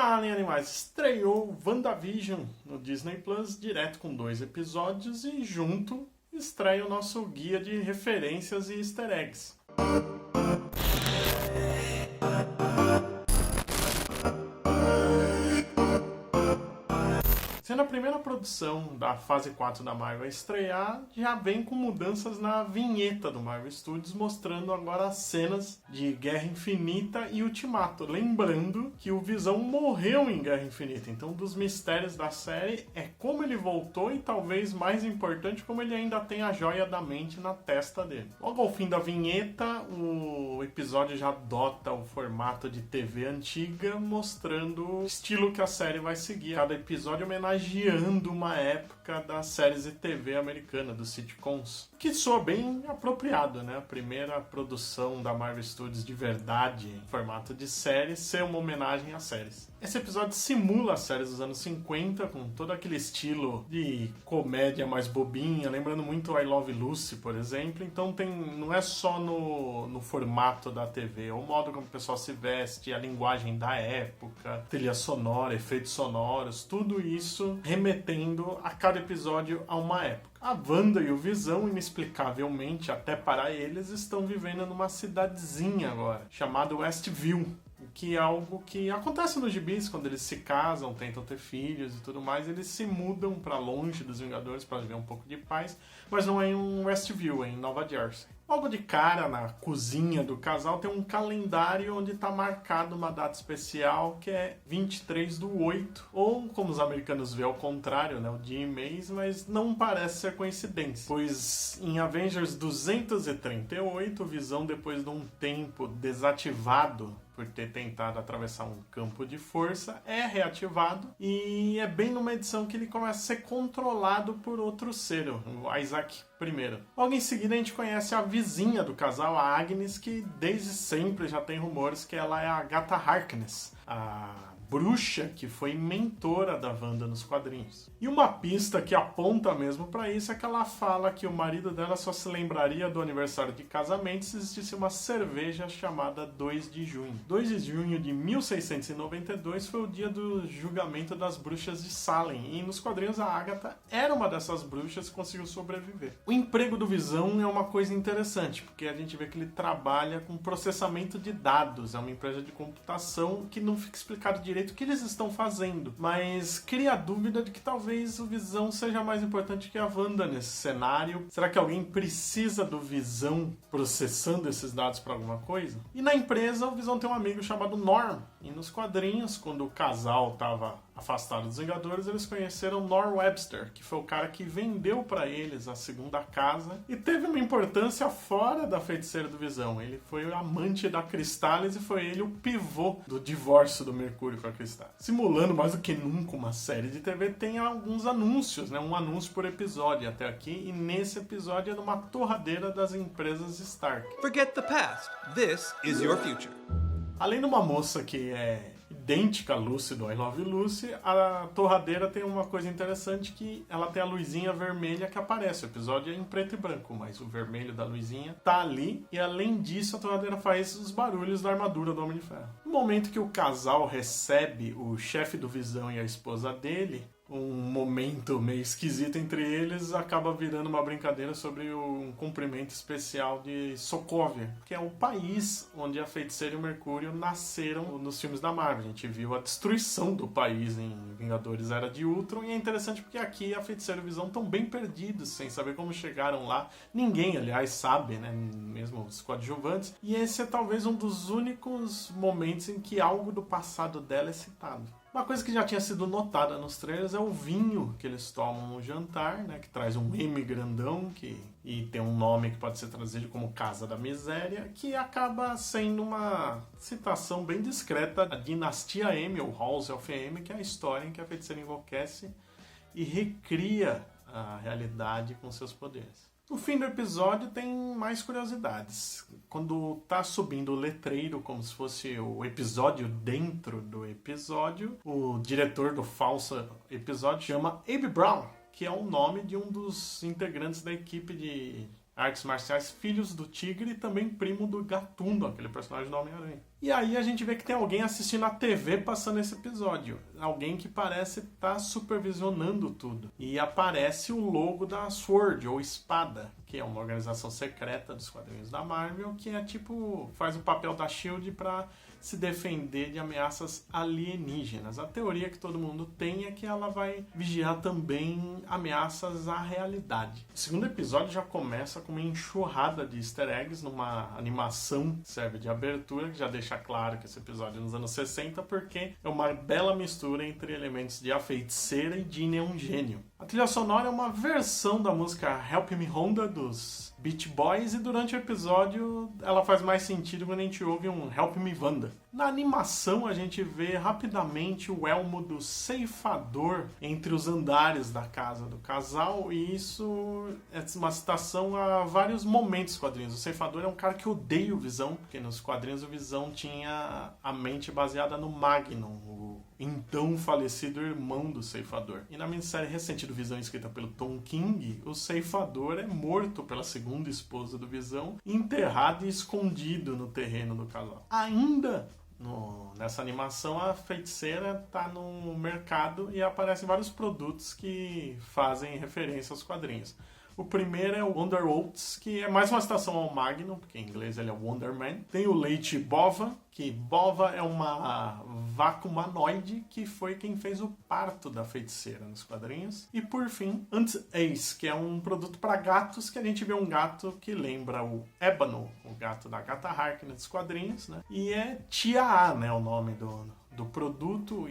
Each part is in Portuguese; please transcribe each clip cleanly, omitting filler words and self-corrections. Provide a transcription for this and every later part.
Fala em animais, estreou WandaVision no Disney Plus, direto com 2 episódios e junto estreia o nosso guia de referências e easter eggs. Sendo a primeira produção da fase 4 da Marvel a estrear, já vem com mudanças na vinheta do Marvel Studios, mostrando agora as cenas de Guerra Infinita e Ultimato. Lembrando que o Visão morreu em Guerra Infinita, então um dos mistérios da série é como ele voltou e talvez mais importante, como ele ainda tem a joia da mente na testa dele. Logo ao fim da vinheta, o episódio já adota o formato de TV antiga, mostrando o estilo que a série vai seguir. Cada episódio homenageando uma época das séries de TV americana, dos sitcoms, que soa bem apropriado, né? A primeira produção da Marvel Studios de verdade em formato de série ser uma homenagem às séries. Esse episódio simula as séries dos anos 50, com todo aquele estilo de comédia mais bobinha, lembrando muito I Love Lucy, por exemplo. Então não é só no formato da TV, é o modo como o pessoal se veste, a linguagem da época, trilha sonora, efeitos sonoros, tudo isso remetendo a cada episódio a uma época. A Wanda e o Visão, inexplicavelmente, até para eles, estão vivendo numa cidadezinha agora, chamada Westview, que é algo que acontece nos gibis, quando eles se casam, tentam ter filhos e tudo mais, eles se mudam para longe dos Vingadores para viver um pouco de paz, mas não é em Westview, é em Nova Jersey. Logo de cara, na cozinha do casal, tem um calendário onde está marcado uma data especial, que é 23/8, ou como os americanos vê ao contrário, né, o dia e mês, mas não parece ser coincidência, pois em Avengers 238, o Visão, depois de um tempo desativado por ter tentado atravessar um campo de força, é reativado e é bem numa edição que ele começa a ser controlado por outro ser, o Isaac I. Logo em seguida a gente conhece a vizinha do casal, a Agnes, que desde sempre já tem rumores que ela é a Agatha Harkness, a bruxa que foi mentora da Wanda nos quadrinhos. E uma pista que aponta mesmo para isso é que ela fala que o marido dela só se lembraria do aniversário de casamento se existisse uma cerveja chamada 2 de junho. 2 de junho de 1692 foi o dia do julgamento das bruxas de Salem, e nos quadrinhos a Agatha era uma dessas bruxas que conseguiu sobreviver. O emprego do Visão é uma coisa interessante, porque a gente vê que ele trabalha com processamento de dados, é uma empresa de computação que não fica explicado direito o que eles estão fazendo, mas cria a dúvida de que talvez o Visão seja mais importante que a Wanda nesse cenário. Será que alguém precisa do Visão processando esses dados para alguma coisa? E na empresa o Visão tem um amigo chamado Norm, e nos quadrinhos, quando o casal estava afastado dos Vingadores, eles conheceram Norm Webster, que foi o cara que vendeu para eles a segunda casa e teve uma importância fora da Feiticeira do Visão. Ele foi o amante da Crystallis e foi ele o pivô do divórcio do Mercúrio com a Crystallis. Simulando mais do que nunca uma série de TV, tem alguns anúncios, né? Um anúncio por episódio até aqui, e nesse episódio é numa torradeira das empresas Stark. Forget the past. This is your future. Além de uma moça que é idêntica a Lucy do I Love Lucy, a torradeira tem uma coisa interessante, que ela tem a luzinha vermelha que aparece. O episódio é em preto e branco, mas o vermelho da luzinha tá ali, e além disso a torradeira faz os barulhos da armadura do Homem de Ferro. No momento que o casal recebe o chefe do Visão e a esposa dele, um momento meio esquisito entre eles acaba virando uma brincadeira sobre um cumprimento especial de Sokovia, que é o país onde a Feiticeira e o Mercúrio nasceram nos filmes da Marvel. A gente viu a destruição do país em Vingadores Era de Ultron, e é interessante porque aqui a Feiticeira e o Visão estão bem perdidos, sem saber como chegaram lá. Ninguém, aliás, sabe, né? Mesmo os coadjuvantes. E esse é talvez um dos únicos momentos em que algo do passado dela é citado. Uma coisa que já tinha sido notada nos trailers é o vinho que eles tomam no jantar, né, que traz um M grandão e tem um nome que pode ser traduzido como Casa da Miséria, que acaba sendo uma citação bem discreta da Dinastia M, ou House of M, que é a história em que a feiticeira enlouquece e recria a realidade com seus poderes. No fim do episódio tem mais curiosidades. Quando tá subindo o letreiro, como se fosse o episódio dentro do episódio, o diretor do falso episódio chama Abe Brown, que é o nome de um dos integrantes da equipe de artes marciais Filhos do Tigre e também primo do Gatundo, aquele personagem do Homem-Aranha. E aí a gente vê que tem alguém assistindo a TV passando esse episódio. Alguém que parece estar supervisionando tudo. E aparece o logo da SWORD, ou Espada, que é uma organização secreta dos quadrinhos da Marvel, que é tipo, faz o papel da SHIELD para se defender de ameaças alienígenas. A teoria que todo mundo tem é que ela vai vigiar também ameaças à realidade. O segundo episódio já começa com uma enxurrada de easter eggs numa animação que serve de abertura, que já deixa claro que esse episódio é nos anos 60, porque é uma bela mistura entre elementos de A Feiticeira e Ginny é um Gênio. A trilha sonora é uma versão da música Help Me Honda dos Beach Boys e durante o episódio ela faz mais sentido quando a gente ouve um Help Me Wanda. Na animação a gente vê rapidamente o elmo do ceifador entre os andares da casa do casal e isso é uma citação a vários momentos dos quadrinhos. O ceifador é um cara que odeia o Visão, porque nos quadrinhos o Visão tinha a mente baseada no Magnum, o então falecido irmão do ceifador. E na minissérie recente do Visão, escrita pelo Tom King, o ceifador é morto pela segunda esposa do Visão, enterrado e escondido no terreno do casal. Ainda nessa animação, a feiticeira está no mercado e aparecem vários produtos que fazem referência aos quadrinhos. O primeiro é o Wonder Oats, que é mais uma citação ao Magnum, porque em inglês ele é Wonder Man. Tem o leite Bova, que Bova é uma vaca humanoide que foi quem fez o parto da feiticeira nos quadrinhos. E por fim, Ant-Ace, que é um produto para gatos, que a gente vê um gato que lembra o Ébano, o gato da Agatha Harkness dos quadrinhos, né? E é Tia A, né, o nome do produto,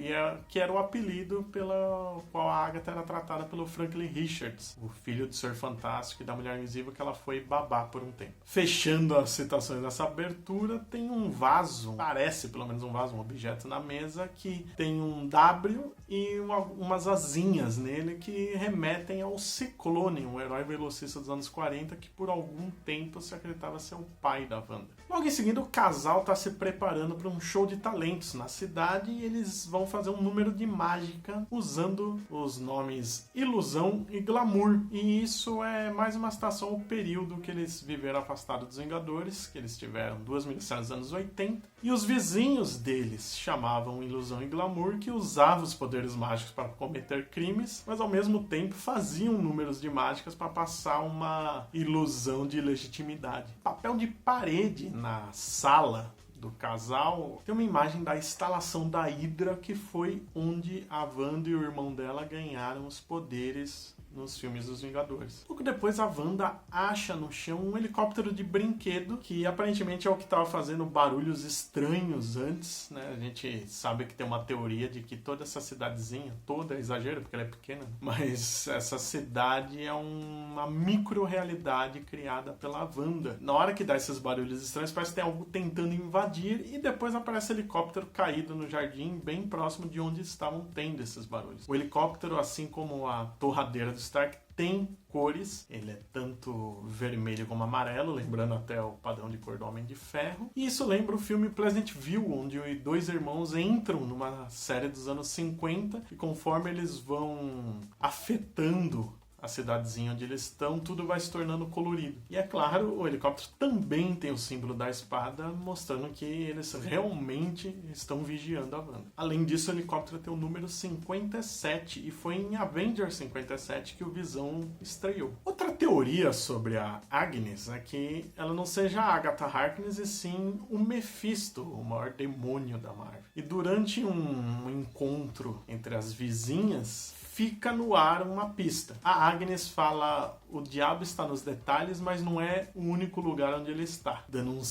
que era o apelido pela qual a Agatha era tratada pelo Franklin Richards, o filho do Senhor Fantástico e da Mulher Invisível, que ela foi babá por um tempo. Fechando as citações dessa abertura, tem um vaso, parece pelo menos um vaso, um objeto na mesa, que tem um W e umas asinhas nele que remetem ao Ciclone, um herói velocista dos anos 40 que por algum tempo se acreditava ser o pai da Wanda. Logo em seguida, o casal está se preparando para um show de talentos na cidade e eles vão fazer um número de mágica usando os nomes Ilusão e Glamour. E isso é mais uma citação ao período que eles viveram afastados dos Vingadores, que eles tiveram 2 minisséries nos anos 80. E os vizinhos deles chamavam Ilusão e Glamour, que usavam os poderes mágicos para cometer crimes, mas ao mesmo tempo faziam números de mágicas para passar uma ilusão de legitimidade. Papel de parede na sala do casal, tem uma imagem da instalação da Hydra, que foi onde a Wanda e o irmão dela ganharam os poderes nos filmes dos Vingadores. Pouco depois, a Wanda acha no chão um helicóptero de brinquedo, que aparentemente é o que estava fazendo barulhos estranhos antes, né? A gente sabe que tem uma teoria de que toda essa cidadezinha, toda é exagero, porque ela é pequena, mas essa cidade é uma micro-realidade criada pela Wanda. Na hora que dá esses barulhos estranhos, parece que tem algo tentando invadir, e depois aparece o helicóptero caído no jardim, bem próximo de onde estavam tendo esses barulhos. O helicóptero, assim como a torradeira do Stark, tem cores, ele é tanto vermelho como amarelo, lembrando até o padrão de cor do Homem de Ferro. E isso lembra o filme Pleasantville, onde os 2 irmãos entram numa série dos anos 50 e conforme eles vão afetando a cidadezinha onde eles estão, tudo vai se tornando colorido. E é claro, o helicóptero também tem o símbolo da espada, mostrando que eles realmente estão vigiando a Wanda. Além disso, o helicóptero tem o número 57 e foi em Avengers 57 que o Visão estreou. Outra teoria sobre a Agnes é que ela não seja a Agatha Harkness e sim o Mephisto, o maior demônio da Marvel. E durante um encontro entre as vizinhas, fica no ar uma pista. A Agnes fala: o diabo está nos detalhes, mas não é o único lugar onde ele está. Dando um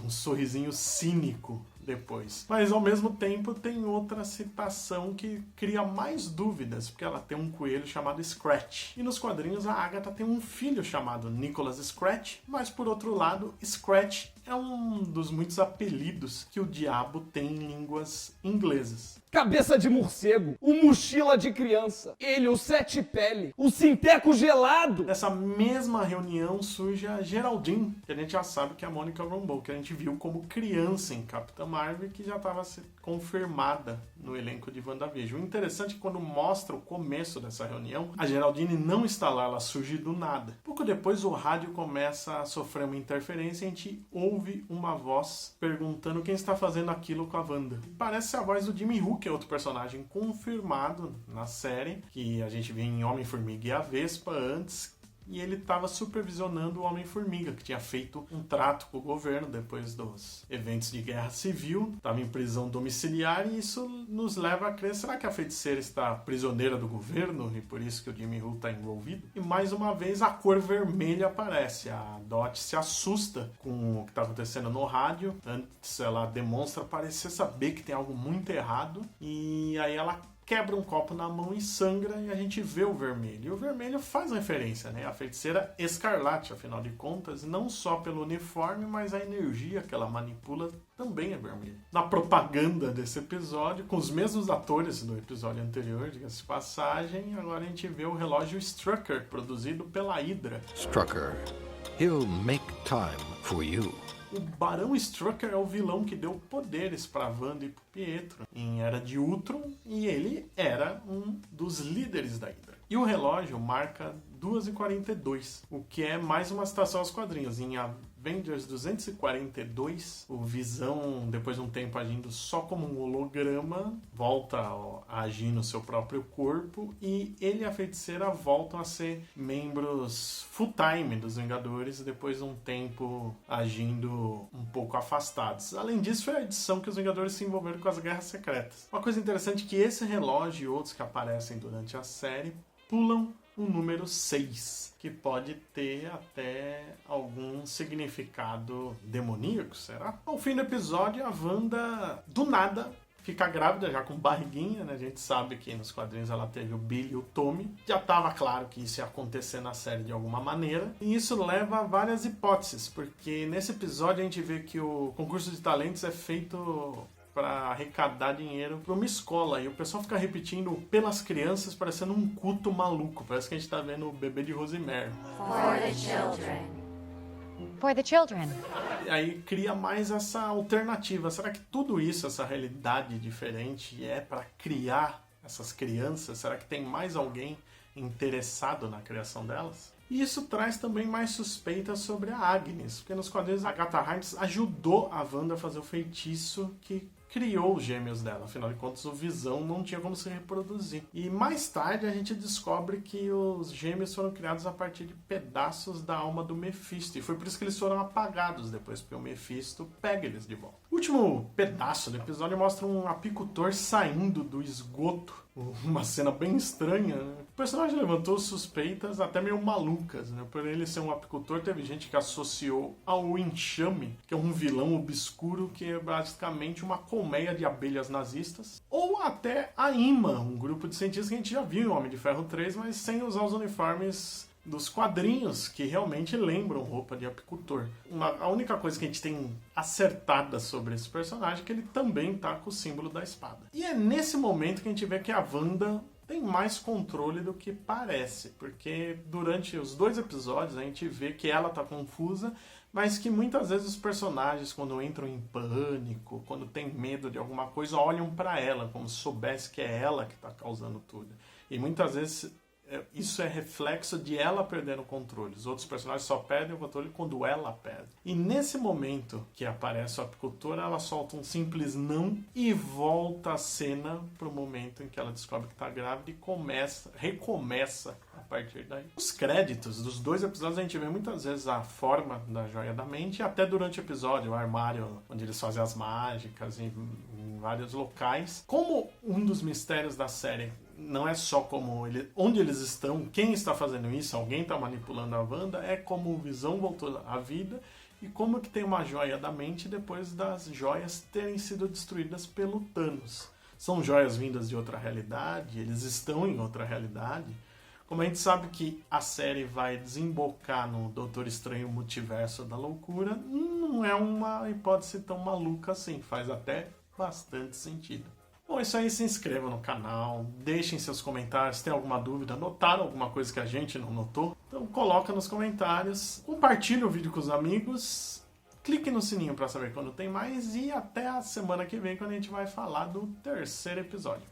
sorrisinho cínico depois. Mas ao mesmo tempo tem outra citação que cria mais dúvidas, porque ela tem um coelho chamado Scratch. E nos quadrinhos a Agatha tem um filho chamado Nicholas Scratch, mas por outro lado, Scratch é um dos muitos apelidos que o diabo tem em línguas inglesas. Cabeça de morcego, o mochila de criança, ele, o sete pele, o sinteco gelado. Nessa mesma reunião surge a Geraldine, que a gente já sabe que é a Monica Rambeau, que a gente viu como criança em Capitã Marvel, que já estava confirmada no elenco de WandaVision. O interessante é que quando mostra o começo dessa reunião, a Geraldine não está lá, ela surge do nada. Pouco depois o rádio começa a sofrer uma interferência e a gente ouve uma voz perguntando quem está fazendo aquilo com a Wanda. Parece a voz do Jimmy Woo, que é outro personagem confirmado na série, que a gente viu em Homem-Formiga e a Vespa antes, e ele estava supervisionando o Homem-Formiga, que tinha feito um trato com o governo depois dos eventos de guerra civil, estava em prisão domiciliar, e isso nos leva a crer, será que a feiticeira está prisioneira do governo e por isso que o Jimmy Woo está envolvido? E mais uma vez a cor vermelha aparece, a Dot se assusta com o que está acontecendo no rádio, antes ela demonstra parecer saber que tem algo muito errado, e aí ela quebra um copo na mão e sangra, e a gente vê o vermelho. E o vermelho faz referência, né? A feiticeira Escarlate, afinal de contas, não só pelo uniforme, mas a energia que ela manipula também é vermelha. Na propaganda desse episódio, com os mesmos atores do episódio anterior, diga-se de passagem, agora a gente vê o relógio Strucker, produzido pela Hydra. Strucker, he'll make time for you. O Barão Strucker é o vilão que deu poderes para Wanda e pro Pietro em Era de Ultron, e ele era um dos líderes da Hydra. E o relógio marca 2h42, o que é mais uma citação aos quadrinhos. Em Avengers 242, o Visão, depois de um tempo agindo só como um holograma, volta a agir no seu próprio corpo, e ele e a feiticeira voltam a ser membros full-time dos Vingadores, depois de um tempo agindo um pouco afastados. Além disso, foi a edição que os Vingadores se envolveram com as Guerras Secretas. Uma coisa interessante é que esse relógio e outros que aparecem durante a série pulam o número 6, que pode ter até algum significado demoníaco, será? Ao fim do episódio, a Wanda, do nada, fica grávida, já com barriguinha, né? A gente sabe que nos quadrinhos ela teve o Billy e o Tommy. Já estava claro que isso ia acontecer na série de alguma maneira. E isso leva a várias hipóteses, porque nesse episódio a gente vê que o concurso de talentos é feito para arrecadar dinheiro para uma escola, e o pessoal fica repetindo pelas crianças, parecendo um culto maluco. Parece que a gente tá vendo o bebê de Rosemary. For the children. For the children. E aí cria mais essa alternativa. Será que tudo isso, essa realidade diferente, é para criar essas crianças? Será que tem mais alguém interessado na criação delas? E isso traz também mais suspeitas sobre a Agnes, porque nos quadrinhos a Agatha Harkness ajudou a Wanda a fazer o feitiço que criou os gêmeos dela. Afinal de contas, o Visão não tinha como se reproduzir. E mais tarde a gente descobre que os gêmeos foram criados a partir de pedaços da alma do Mephisto. E foi por isso que eles foram apagados depois, porque o Mephisto pega eles de volta. O último pedaço do episódio mostra um apicultor saindo do esgoto. Uma cena bem estranha, né? O personagem levantou suspeitas até meio malucas, né? Por ele ser um apicultor, teve gente que associou ao Enxame, que é um vilão obscuro que é basicamente uma colmeia de abelhas nazistas. Ou até a IMA, um grupo de cientistas que a gente já viu em Homem de Ferro 3, mas sem usar os uniformes dos quadrinhos, que realmente lembram roupa de apicultor. A única coisa que a gente tem acertada sobre esse personagem é que ele também tá com o símbolo da espada. E é nesse momento que a gente vê que a Wanda tem mais controle do que parece, porque durante os 2 episódios a gente vê que ela tá confusa, mas que muitas vezes os personagens, quando entram em pânico, quando tem medo de alguma coisa, olham para ela, como se soubesse que é ela que tá causando tudo. E muitas vezes isso é reflexo de ela perdendo o controle. Os outros personagens só perdem o controle quando ela perde. E nesse momento que aparece a apicultora, ela solta um simples não e volta a cena pro momento em que ela descobre que tá grávida e recomeça a partir daí. Os créditos dos 2 episódios a gente vê muitas vezes a forma da Joia da Mente, e até durante o episódio, o armário onde eles fazem as mágicas em vários locais. Como um dos mistérios da série não é só onde eles estão, quem está fazendo isso, alguém está manipulando a Wanda, é como o Visão voltou à vida e como que tem uma joia da mente depois das joias terem sido destruídas pelo Thanos. São joias vindas de outra realidade, eles estão em outra realidade. Como a gente sabe que a série vai desembocar no Doutor Estranho Multiverso da Loucura, não é uma hipótese tão maluca assim, faz até bastante sentido. Bom, é isso aí, se inscrevam no canal, deixem seus comentários, se tem alguma dúvida, notaram alguma coisa que a gente não notou? Então coloca nos comentários, compartilhe o vídeo com os amigos, clique no sininho para saber quando tem mais e até a semana que vem, quando a gente vai falar do 3º episódio.